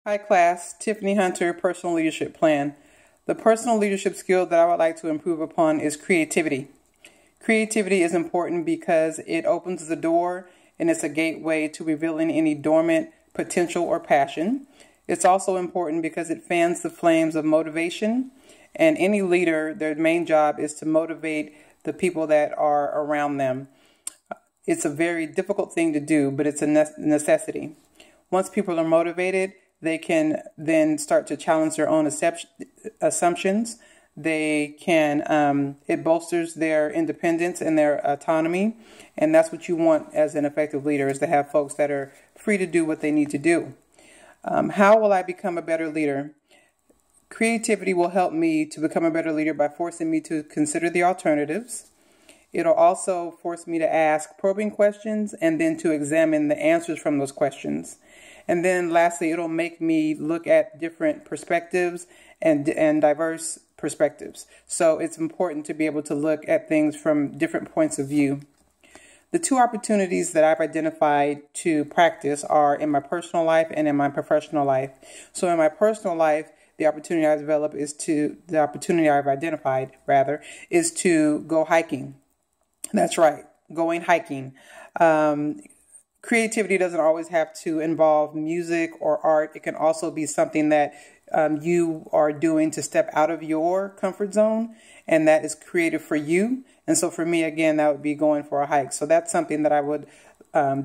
Hi class, Tiffany Hunter, Personal Leadership Plan. The personal leadership skill that I would like to improve upon is creativity. Creativity is important because it opens the door and it's a gateway to revealing any dormant potential or passion. It's also important because it fans the flames of motivation, and any leader, their main job is to motivate the people that are around them. It's a very difficult thing to do, but it's a necessity. Once people are motivated, they can then start to challenge their own assumptions. It bolsters their independence and their autonomy. And that's what you want as an effective leader, is to have folks that are free to do what they need to do. How will I become a better leader? Creativity will help me to become a better leader by forcing me to consider the alternatives. It'll also force me to ask probing questions and then to examine the answers from those questions. And then lastly, it'll make me look at different perspectives and diverse perspectives. So it's important to be able to look at things from different points of view. The two opportunities that I've identified to practice are in my personal life and in my professional life. So in my personal life, the opportunity I've identified is to go hiking. That's right, going hiking. Creativity doesn't always have to involve music or art. It can also be something that you are doing to step out of your comfort zone, and that is creative for you. And so for me, again, that would be going for a hike. So that's something that I would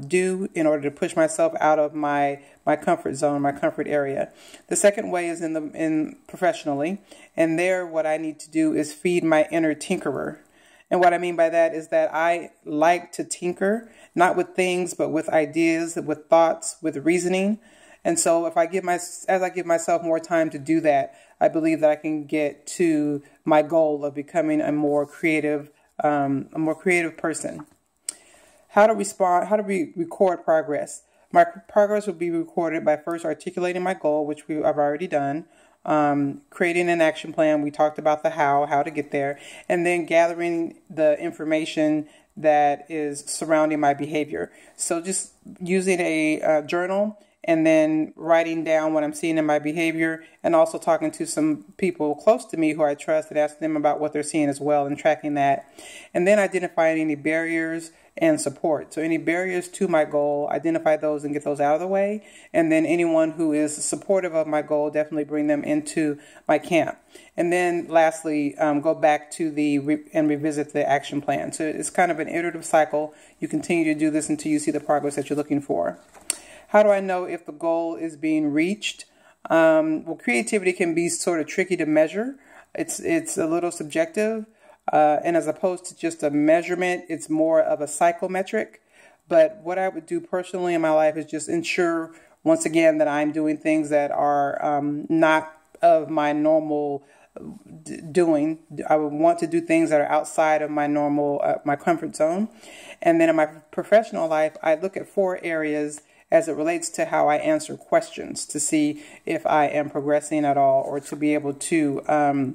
do in order to push myself out of my comfort zone, my comfort area. The second way is in professionally, and there what I need to do is feed my inner tinkerer. And what I mean by that is that I like to tinker, not with things, but with ideas, with thoughts, with reasoning. And so as I give myself more time to do that, I believe that I can get to my goal of becoming a more creative person. How to record progress. My progress will be recorded by first articulating my goal, which I've already done. Creating an action plan. We talked about the how to get there, and then gathering the information that is surrounding my behavior. So just using a journal and then writing down what I'm seeing in my behavior, and also talking to some people close to me who I trust and asking them about what they're seeing as well, and tracking that. And then identifying any barriers and support. So any barriers to my goal, identify those and get those out of the way. And then anyone who is supportive of my goal, definitely bring them into my camp. And then lastly, go back to and revisit the action plan. So it's kind of an iterative cycle. You continue to do this until you see the progress that you're looking for. How do I know if the goal is being reached? Well, creativity can be sort of tricky to measure. It's a little subjective. And as opposed to just a measurement, it's more of a psychometric. But what I would do personally in my life is just ensure, once again, that I'm doing things that are not of my normal doing. I would want to do things that are outside of my normal, my comfort zone. And then in my professional life, I look at 4 areas as it relates to how I answer questions to see if I am progressing at all, or to be able to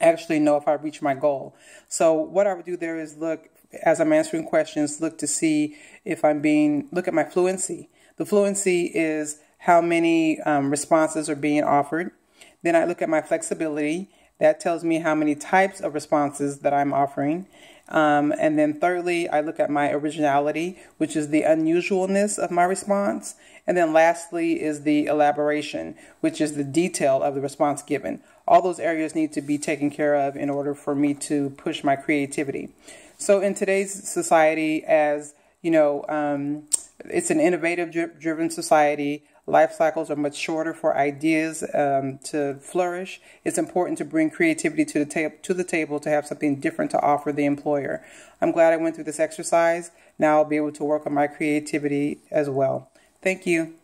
actually know if I reach my goal. So what I would do there is look, as I'm answering questions, look to see if look at my fluency. The fluency is how many responses are being offered. Then I look at my flexibility. That tells me how many types of responses that I'm offering. And then thirdly, I look at my originality, which is the unusualness of my response. And then lastly is the elaboration, which is the detail of the response given. All those areas need to be taken care of in order for me to push my creativity. So in today's society, as you know, it's an innovative driven society. Life cycles are much shorter for ideas to flourish. It's important to bring creativity to the table to have something different to offer the employer. I'm glad I went through this exercise. Now I'll be able to work on my creativity as well. Thank you.